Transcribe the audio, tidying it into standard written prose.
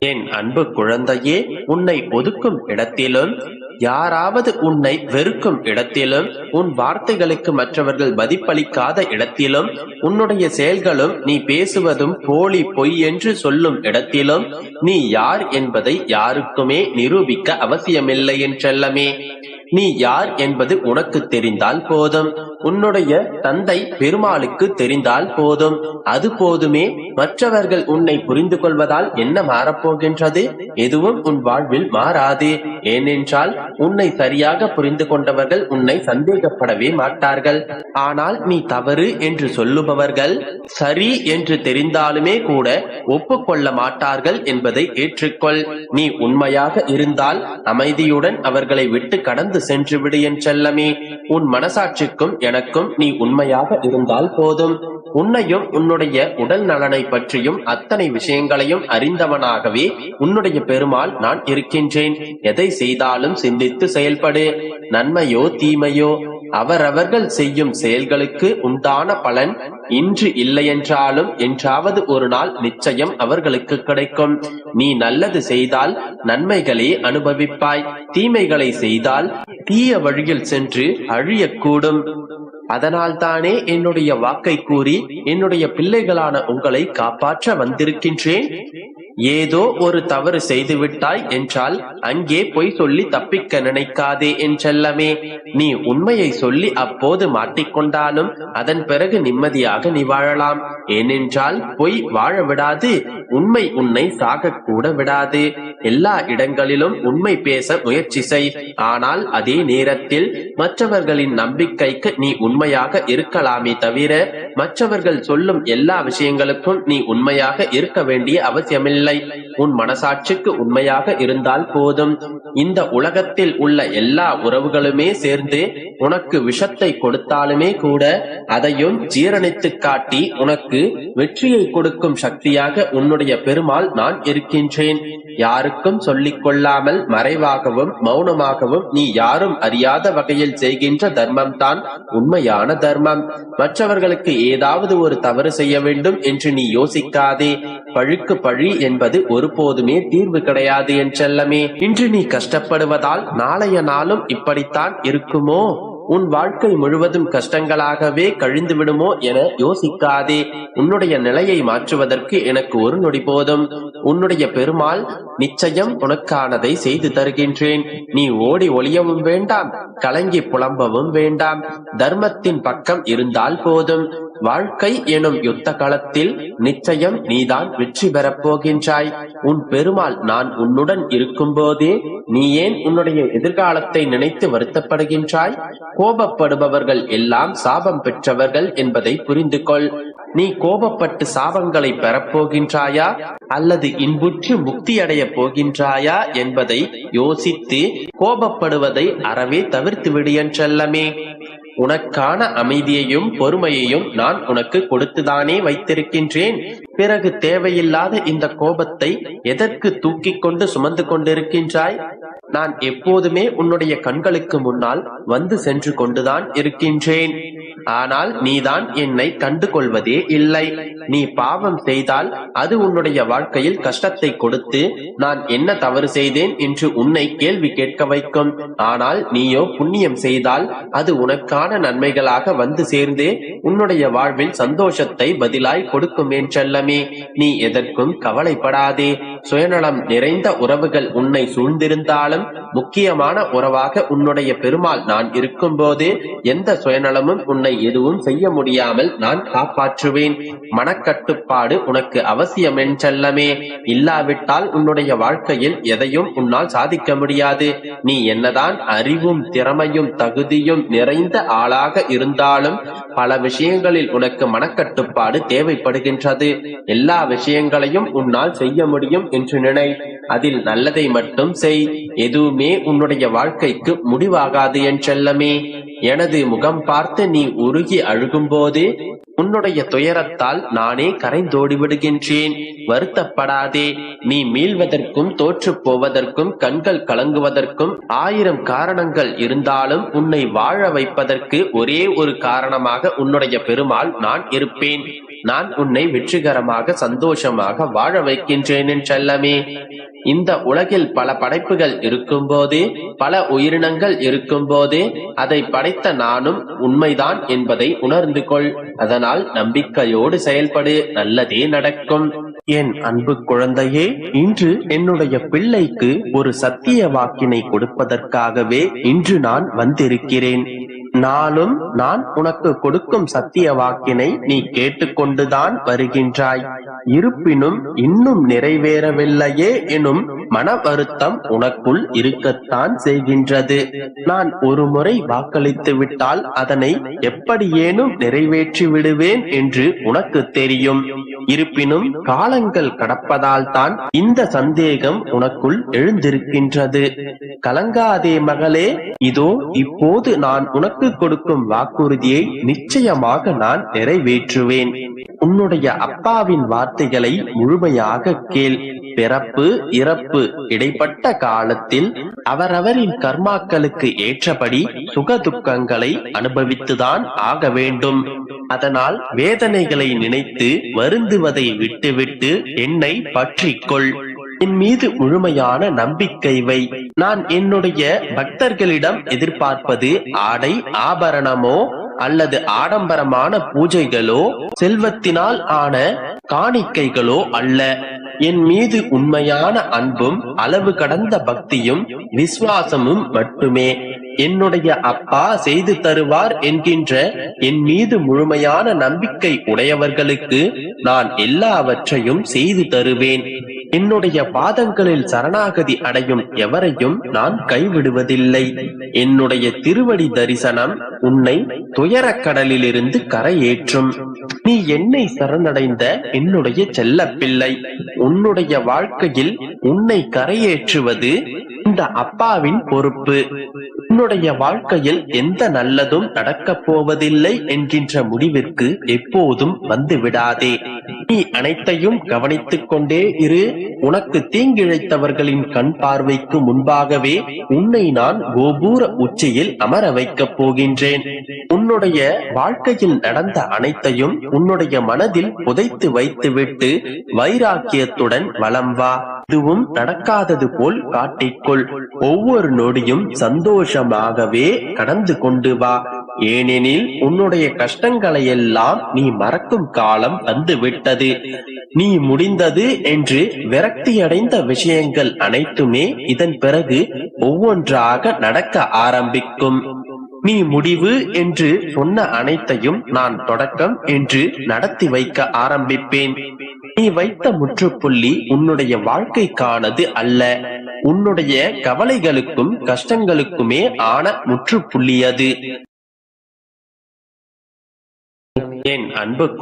என் அன்பு குழந்தையே, உன்னை ஒதுக்கும் இடத்திலும் யாராவது உன்னை வெறுக்கும் இடத்திலும், உன் வார்த்தைகளுக்கு மற்றவர்கள் மதிப்பளிக்காத இடத்திலும், உன்னுடைய செயல்களும் நீ பேசுவதும் போலி பொய் என்று சொல்லும் இடத்திலும் நீ யார் என்பதை யாருக்குமே நிரூபிக்க அவசியமில்லை என்றல்லமே. நீ யார் என்பது உனக்கு தெரிந்தால் போதும். உன்னுடைய தந்தை பெருமாளுக்கு தெரிந்தால் போதும். அது போதுமே. மற்றவர்கள் உன்னை புரிந்து கொள்வதால் என்ன மாறப்போகின்றது? எதுவும் உன் வாழ்வில் மாறாது. ஏனென்றால் உன்னை சரியாக புரிந்து கொண்டவர்கள் உன்னை சந்தேகப்படவே மாட்டார்கள். ஆனால் நீ தவறு என்று சொல்லுபவர்கள் சரி என்று தெரிந்தாலுமே கூட ஒப்புக்கொள்ள மாட்டார்கள் என்பதை ஏற்றுக்கொள். நீ உண்மையாக இருந்தால் அமைதியுடன் அவர்களை விட்டு கடந்து சென்று விடு என் செல்லமே. உன் மனசாட்சிக்கும் எனக்கும் நீ உண்மையாக இருந்தால் போதும். உன்னையும் உன்னுடைய உடல் நலனை பற்றியும் அத்தனை விஷயங்களையும் அறிந்தவனாகவே உன்னுடைய பெருமாள் நான் இருக்கின்றேன். எதை செய்தாலும் சிந்தித்து செயல்படு. நன்மையோ தீமையோ அவரவர்கள் செய்யும் செயல்களுக்கு உண்டான பலன் இன்று இல்லையென்றாலும் என்றாவது ஒரு நாள் நிச்சயம் அவர்களுக்கு கிடைக்கும். நீ நல்லது செய்தால் நன்மைகளை அனுபவிப்பாய். தீமைகளை செய்தால் தீய வழியில் சென்று அழியக்கூடும். அதனால்தானே என்னுடைய வாக்கை கூறி என்னுடைய பிள்ளைகளான உங்களை காப்பாற்ற வந்திருக்கின்றேன். ஏதோ ஒரு தவறு செய்துவிட்டாய் என்றால் அங்கே பொய் சொல்லி தப்பிக்க நினைக்காதே என் செல்லமே. நீ உண்மையை சொல்லி அப்போது மாட்டிக்கொண்டாலும் அதன் பிறகு நிம்மதியாக நீ வாழலாம். ஏனென்றால் பொய் வாழ விடாது, உண்மை உன்னை சாகக்கூட விடாது. எல்லா இடங்களிலும் உண்மை பேச முயற்சி செய். ஆனால் அதே நேரத்தில் மற்றவர்களின் நம்பிக்கைக்கு நீ உண்மையாக இருக்கலாமே தவிர மற்றவர்கள் சொல்லும் எல்லா விஷயங்களுக்கும் நீ உண்மையாக இருக்க வேண்டிய அவசியமில்லை. உன் மனசாட்சிக்கு உண்மையாக இருந்தால் போதும். இந்த உலகத்தில் உள்ள எல்லா உறவுகளுமே சேர்ந்து உனக்கு விஷத்தை கொடுத்தாலுமே கூட அதையும் ஜீரணித்து காட்டி உனக்கு வெற்றியை கொடுக்கும் சக்தியாக உன்னுடைய பெருமாள் நான் இருக்கின்றேன். யாருக்கும் சொல்லிக் கொள்ளாமல் மறைவாகவும் மௌனமாகவும் நீ யாரும் அறியாத வகையில் செய்கின்ற தர்மம் தான் உண்மையான தர்மம். மற்றவர்களுக்கு ஏதாவது ஒரு தவறு செய்ய வேண்டும் என்று நீ யோசிக்காதே. பழிக்கு பழி என்பது ஒருபோதுமே தீர்வு கிடையாது என் செல்லமே. இன்று நீ கஷ்டப்படுவதால் நாளைய நாளும் இப்படித்தான் இருக்குமோ? உன் வாழ்க்கை முழுவதும் கஷ்டங்களாகவே கழிந்து விடுமோ என யோசிக்காதே. உன்னுடைய நிலையை மாற்றுவதற்கு எனக்கு ஒரு நொடி போதும். உன்னுடைய பெருமாள் நிச்சயம் உனக்கானதை செய்து தருகின்றேன். நீ ஓடி ஒளியவும் வேண்டாம், கலங்கி புலம்பவும் வேண்டாம். தர்மத்தின் பக்கம் இருந்தால் போதும். வாழ்க்கை எனும் யுத்த களத்தில் நிச்சயம் நீதான் வெற்றி பெறப் போகின்றாய். உன் பெருமாள் நான் உன்னுடன் இருக்கும் போதே நீ ஏன் உன்னுடைய எதிர்காலத்தை நினைத்து வருத்தப்படுகின்றாய்? கோபப்படுபவர்கள் எல்லாம் சாபம் பெற்றவர்கள் என்பதை புரிந்து கொள். நீ கோபப்பட்டு சாபங்களை பெறப்போகின்றாயா அல்லது இன்புற்று முக்தி அடைய போகின்றாயா என்பதை யோசித்து கோபப்படுவதை அறவே தவிர்த்து விடு என் செல்லமே. உனக்கான அமைதியையும் பொறுமையையும் நான் உனக்கு கொடுத்துதானே வைத்திருக்கின்றேன். பிறகு தேவையில்லாத இந்த கோபத்தை எதற்கு தூக்கிக் கொண்டு சுமந்து கொண்டிருக்கின்றாய்? நான் எப்போதுமே உன்னுடைய கண்களுக்கு முன்னால் வந்து சென்று கொண்டுதான் இருக்கின்றேன். ஆனால் நீதான் என்னை கண்டு கொள்வதே இல்லை. நீ பாவம் செய்தால் அது உன்னுடைய வாழ்க்கையில் கஷ்டத்தை கொடுத்து நான் என்ன தவறு செய்தேன் என்று உன்னை கேள்வி கேட்க வைக்கும். ஆனால் நீயோ புண்ணியம் செய்தால் அது உனக்கான நன்மைகளாக வந்து சேர்ந்து உன்னுடைய வாழ்வில் சந்தோஷத்தை பதிலாய் கொடுக்கும் என் செல்லமே. நீ எதற்கும் கவலைப்படாதே. சுயநலம் நிறைந்த உறவுகள் உன்னை சூழ்ந்திருந்தாலும் முக்கியமான உறவாக உன்னுடைய பெருமாள் நான் இருக்கும் போது எந்த சுயநலமும் உன்னை எதுவும் செய்ய முடியாமல் நான் காப்பாற்றுவேன். மனக்கட்டுப்பாடு உனக்கு அவசியம் என் செல்லமே. இல்லாவிட்டால் உன்னுடைய வாழ்க்கையில் எதையும் உன்னால் சாதிக்க முடியாது. நீ என்னதான் அறிவும் திறமையும் தகுதியும் நிறைந்த ஆளாக இருந்தாலும் பல விஷயங்களில் உனக்கு மனக்கட்டுப்பாடு தேவைப்படுகின்றது. எல்லா விஷயங்களையும் உன்னால் செய்ய முடியும் என்று நினை. அதில் நல்லதை மட்டும் செய். எதுவுமே உன்னுடைய வாழ்க்கைக்கு முடிவாகாது என் செல்லமே. எனது முகம் பார்த்து நீ உருகி அழுகும் போது உன்னுடைய துயரத்தால் நானே கரைந்தோடி விடுகின்றேன். வருத்தப்படாதே. நீ மீள்வதற்கும் தோற்று போவதற்கும் கண்கள் கலங்குவதற்கும் 1000 காரணங்கள் இருந்தாலும் உன்னை வாழ வைப்பதற்கு ஒரே ஒரு காரணமாக உன்னுடைய பெருமாள் நான் இருப்பேன். நான் உன்னை வெற்றிகரமாக சந்தோஷமாக வாழ வைக்கின்றேன் என் செல்லமே. இந்த உலகில் பல படைப்புகள் இருக்கும் போதே, பல உயிரினங்கள் இருக்கும் போதே, அதை படைத்த நானும் உண்மைதான் என்பதை உணர்ந்து கொள். அதனால் நம்பிக்கையோடு செயல்படு, நல்லதே நடக்கும். என் அன்பு குழந்தையே, இன்று என்னுடைய பிள்ளைக்கு ஒரு சத்திய வாக்கினை கொடுப்பதற்காகவே இன்று நான் வந்திருக்கிறேன். நாளும் நான் உனக்கு கொடுக்கும் சத்திய வாக்கினை நீ கேட்டுக்கொண்டுதான் வருகின்றாய். இருப்பினும் இன்னும் நிறைவேறவில்லையே எனும் மன வருத்தம் உனக்குள் இருக்கத்தான் செய்கின்றது. நான் ஒரு முறை வாக்களித்து விட்டால் அதனை எப்படியேனும் நிறைவேற்றி விடுவேன் என்று உனக்கு தெரியும். இருப்பினும் காலங்கள் கடப்பதால் தான் இந்த சந்தேகம் உனக்குள் எழுந்திருக்கின்றது. கலங்காதே மகளே, இதோ இப்போது நான் உனக்கு கொடுக்கும் வாக்குறுதியை நிச்சயமாக நான் நிறைவேற்றுவேன். உன்னுடைய அப்பாவின் வார்த்தைகளை முழுமையாக கேள். பிறப்பு இறப்பு இடைப்பட்ட காலத்தில் அவரவரின் கர்மாக்களுக்கு ஏற்றபடி சுக துக்கங்களை அனுபவித்துதான் ஆக வேண்டும். அதனால் வேதனைகளை நினைத்து வருந்துவதை விட்டுவிட்டு என்னை பற்றிக்கொள். என் மீது முழுமையான நம்பிக்கை வை. நான் என்னுடைய பக்தர்களிடம் எதிர்பார்ப்பது ஆடை ஆபரணமோ அல்லது ஆடம்பரமான பூஜைகளோ செல்வத்தினால் ஆன காணிக்கைகளோ அல்ல. என் மீது உண்மையான அன்பும் அளவு கடந்த பக்தியும் விசுவாசமும் மட்டுமே. என்னுடைய அப்பா செய்து தருவார் என்கின்ற என் மீது முழுமையான நம்பிக்கை உடையவர்களுக்கு நான் எல்லாவற்றையும் செய்து தருவேன். என்னுடைய பாதங்களில் சரணாகதி அடையும் எவரையும் நான் கைவிடுவதில்லை. என்னுடைய திருவடி தரிசனம் உன்னை துயரக்கடலிலிருந்து கரையேற்றும். நீ என்னை சரணடைந்த என்னுடைய செல்ல பிள்ளை. உன்னுடைய வாழ்க்கையில் உன்னை கரையேற்றுவது இந்த அப்பாவின் பொறுப்பு. உன்னுடைய வாழ்க்கையில் எந்த நல்லதும் நடக்கப் போவதில்லை என்கின்ற முடிவிற்கு எப்போதும் வந்து விடாதே. நீ அனைத்தையும் கவனித்துக் கொண்டே இரு. உனக்கு தீங்கிழைத்தவர்களின் கண் பார்வைக்கு முன்பாகவே உன்னை நான் கோபுர உச்சியில் அமர வைக்கப் போகின்றேன். உன்னுடைய வாழ்க்கையில் நடந்த அனைத்தையும் உன்னுடைய மனதில் புதைத்து வைத்துவிட்டு வைராக்கியத்துடன் வலம் வா. இதுவும் நடக்காதது போல் காட்டிக்கொள். ஒவ்வொரு நொடியும் சந்தோஷமாகவே கடந்து கொண்டு வா. ஏனெனில் உன்னுடைய கஷ்டங்களை எல்லாம் நீ மறக்கும் காலம் வந்து விட்டது. நீ முடிந்தது என்று விரக்தியடைந்த விஷயங்கள் அனைத்துமே இதன் பிறகு ஒவ்வொன்றாக நடக்க ஆரம்பிக்கும். நீ முடிவு என்று சொன்ன அனைத்தையும் நான் தொடக்கம் என்று நடத்தி வைக்க ஆரம்பிப்பேன். நீ வைத்த முற்றுப்புள்ளி உன்னுடைய வாழ்க்கைக்கானது அல்ல, உன்னுடைய கவலைகளுக்கும் கஷ்டங்களுக்குமே ஆன முற்றுப்புள்ளி அது. என் அன்பு